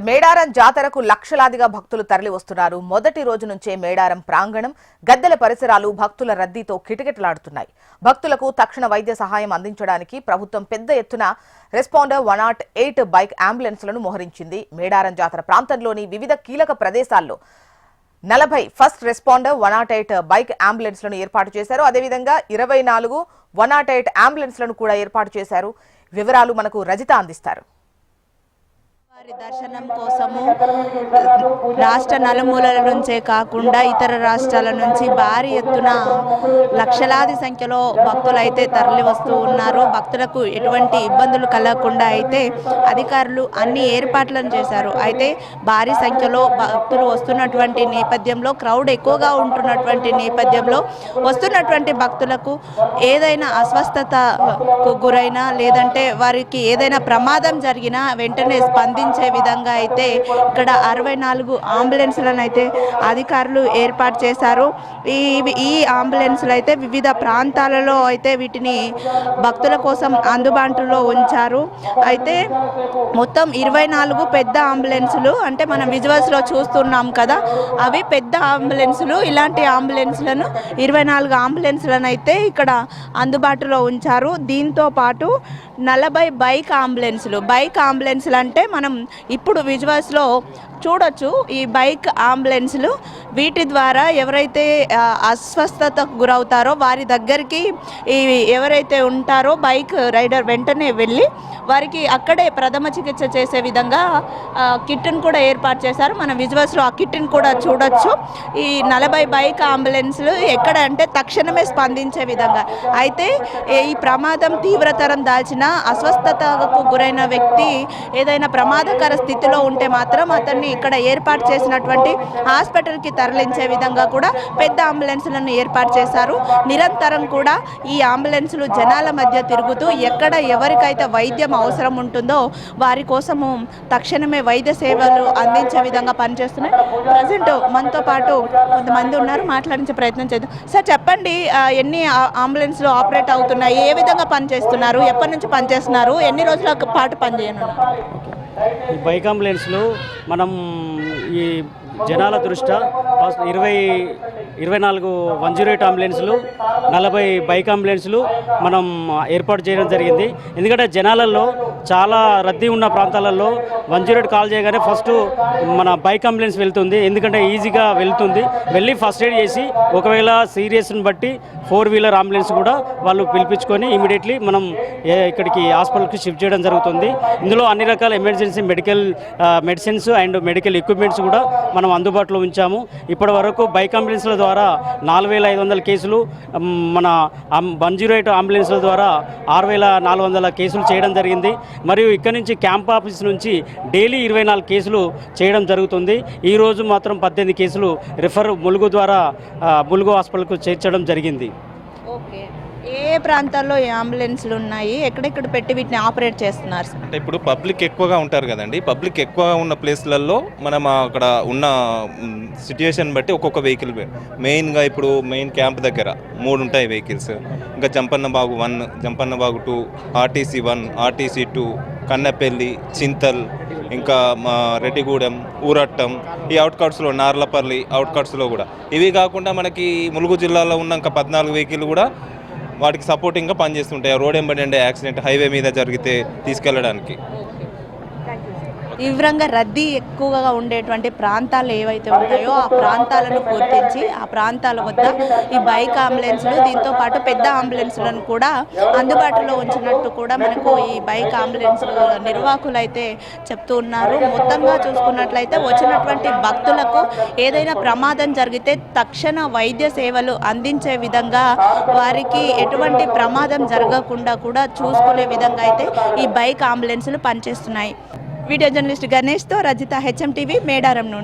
మేడారం జాతరకు లక్షలాదిగా భక్తులు తరలి వస్తున్నారు. మొదటి రోజు నుంచే మేడారం ప్రాంగణం, గద్దెల పరిసరాలు భక్తుల రద్దీతో కిటకిటలాడుతున్నాయి. భక్తులకు తక్షణ వైద్య సహాయం అందించడానికి ప్రభుత్వం పెద్ద ఎత్తున రెస్పాండర్ 108 బైక్ అంబులెన్స్లను మోహరించింది. మేడారం జాతర ప్రాంతంలోని వివిధ కీలక ప్రదేశాల్లో 40 ఫస్ట్ రెస్పాండర్ 108 బైక్ అంబులెన్స్లను ఏర్పాటు చేశారు. అదేవిధంగా 24 108 అంబులెన్స్లను కూడా ఏర్పాటు చేశారు. వివరాలు మనకు రజిత అందిస్తారు. దర్శనం కోసము రాష్ట్ర నలుమూలల నుంచే కాకుండా ఇతర రాష్ట్రాల నుంచి భారీ ఎత్తున లక్షలాది సంఖ్యలో భక్తులు అయితే తరలి వస్తూ ఉన్నారు. భక్తులకు ఎటువంటి ఇబ్బందులు కలగకుండా అయితే అధికారులు అన్ని ఏర్పాట్లను చేశారు. అయితే భారీ సంఖ్యలో భక్తులు వస్తున్నటువంటి నేపథ్యంలో, క్రౌడ్ ఎక్కువగా ఉంటున్నటువంటి నేపథ్యంలో వస్తున్నటువంటి భక్తులకు ఏదైనా అస్వస్థతకు గురైనా లేదంటే వారికి ఏదైనా ప్రమాదం జరిగినా వెంటనే స్పందించే విధంగా అయితే ఇక్కడ 64 అంబులెన్స్లను అయితే అధికారులు ఏర్పాటు చేశారు. ఈ అంబులెన్స్లు అయితే వివిధ ప్రాంతాలలో అయితే వీటిని భక్తుల కోసం అందుబాటులో ఉంచారు. అయితే మొత్తం 24 పెద్ద అంబులెన్సులు, అంటే మనం విజువల్స్లో చూస్తున్నాం కదా, అవి పెద్ద అంబులెన్సులు. ఇలాంటి అంబులెన్స్లను 24 అంబులెన్స్లను అయితే ఇక్కడ అందుబాటులో ఉంచారు. దీంతో పాటు 40 బైక్ అంబులెన్స్లు అంటే మనం ఇప్పుడు విజువల్స్లో చూడొచ్చు. ఈ బైక్ అంబులెన్స్లు వీటి ద్వారా ఎవరైతే అస్వస్థతకు గురవుతారో వారి దగ్గరికి ఎవరైతే ఉంటారో బైక్ రైడర్ వెంటనే వెళ్ళి వారికి అక్కడే ప్రథమ చికిత్స చేసే విధంగా కిట్ను కూడా ఏర్పాటు చేశారు. మన విజువల్స్లో ఆ కిట్ను కూడా చూడొచ్చు. ఈ 40 బైక్ అంబులెన్స్లు ఎక్కడ అంటే తక్షణమే స్పందించే విధంగా. అయితే ఈ ప్రమాదం తీవ్రతరం దాల్చిన అస్వస్థతకు గురైన వ్యక్తి ఏదైనా ప్రమాదకర స్థితిలో ఉంటే మాత్రం అతన్ని ఇక్కడ ఏర్పాటు చేసినటువంటి హాస్పిటల్కి తరలించే విధంగా కూడా పెద్ద అంబులెన్స్లను ఏర్పాటు చేశారు. నిరంతరం కూడా ఈ అంబులెన్స్లు జనాల మధ్య తిరుగుతూ ఎక్కడ ఎవరికైతే వైద్యం అవసరం ఉంటుందో వారి కోసము తక్షణమే వైద్య సేవలు అందించే విధంగా పనిచేస్తున్నాయి. ప్రజెంట్ మనతో పాటు కొంతమంది ఉన్నారు, మాట్లాడించే ప్రయత్నం చేద్దాం. సార్ చెప్పండి, ఎన్ని అంబులెన్స్లు ఆపరేట్ అవుతున్నాయి, ఏ విధంగా పనిచేస్తున్నారు, ఎప్పటి నుంచి పనిచేస్తున్నారు, ఎన్ని రోజుల పాటు పనిచేయనున్నారు? ఈ బైక్ అంబులెన్స్లు మనం ఈ జనాల దృష్ట్యా 24 108 అంబులెన్స్లు, 40 బైక్ అంబులెన్స్లు మనం ఏర్పాటు చేయడం జరిగింది. ఎందుకంటే జనాలలో చాలా రద్దీ ఉన్న ప్రాంతాలలో 108 కాల్ చేయగానే ఫస్ట్ మన బైక్ అంబులెన్స్ వెళ్తుంది. ఎందుకంటే ఈజీగా వెళ్తుంది, వెళ్ళి ఫస్ట్ ఎయిడ్ చేసి ఒకవేళ సీరియస్ని బట్టి 4 వీలర్ అంబులెన్స్ కూడా వాళ్ళు పిలిపించుకొని ఇమీడియట్లీ మనం ఇక్కడికి హాస్పిటల్కి షిఫ్ట్ చేయడం జరుగుతుంది. ఇందులో అన్ని రకాల emergency medicines and medical equipments కూడా మనం అందుబాటులో ఉంచాము. ఇప్పటి వరకు బైక్ అంబులెన్స్ల ద్వారా 4500 కేసులు, మన 108 అంబులెన్స్ల ద్వారా 6400 కేసులు చేయడం జరిగింది. మరియు ఇక్కడి నుంచి క్యాంప్ ఆఫీస్ నుంచి డైలీ 24 కేసులు చేయడం జరుగుతుంది. ఈరోజు మాత్రం 18 కేసులు ములుగు ద్వారా ములుగు హాస్పిటల్కు చేర్చడం జరిగింది. ఓకే, ఏ ప్రాంతాల్లో ఈ అంబులెన్స్లు ఉన్నాయి, ఎక్కడెక్కడ పెట్టి వీటిని ఆపరేట్ చేస్తున్నారు? అంటే ఇప్పుడు పబ్లిక్ ఎక్కువగా ఉంటారు కదండి, పబ్లిక్ ఎక్కువగా ఉన్న ప్లేస్లలో మనం అక్కడ ఉన్న సిచ్యువేషన్ బట్టి ఒక్కొక్క వెహికల్, మెయిన్గా ఇప్పుడు మెయిన్ క్యాంప్ దగ్గర 3 ఉంటాయి వెహికల్స్. ఇంకా జంపన్నబాగు 1, జంపన్నబాగు 2, ఆర్టీసీ 1, ఆర్టీసీ 2, కన్నెపల్లి, చింతల్, ఇంకా రెడ్డిగూడెం, ఊరట్టం, ఈ అవుట్కట్స్లో నార్లపల్లి అవుట్కట్స్లో కూడా. ఇవి కాకుండా మనకి ములుగు జిల్లాలో ఉన్న ఇంకా 14 వెహికల్ కూడా వాటికి సపోర్టింగ్గా పనిచేస్తుంటాయి. రోడ్ ఎంబడి యాక్సిడెంట్ హైవే మీద జరిగితే తీసుకెళ్ళడానికి. తీవ్రంగా రద్దీ ఎక్కువగా ఉండేటువంటి ప్రాంతాలు ఏవైతే ఉంటాయో ఆ ప్రాంతాలను గుర్తించి ఆ ప్రాంతాల వద్ద ఈ బైక్ అంబులెన్స్లు, దీంతో పాటు పెద్ద అంబులెన్స్లను కూడా అందుబాటులో ఉంచినట్టు కూడా మనకు ఈ బైక్ అంబులెన్స్ నిర్వాహకులు అయితే చెప్తూ ఉన్నారు. మొత్తంగా చూసుకున్నట్లయితే వచ్చినటువంటి భక్తులకు ఏదైనా ప్రమాదం జరిగితే తక్షణ వైద్య సేవలు అందించే విధంగా, వారికి ఎటువంటి ప్రమాదం జరగకుండా కూడా చూసుకునే విధంగా అయితే ఈ బైక్ అంబులెన్స్లు పనిచేస్తున్నాయి. వీడియో జర్నలిస్ట్ గణేష్తో రజిత, HM టీవీ, మేడారం నుండి.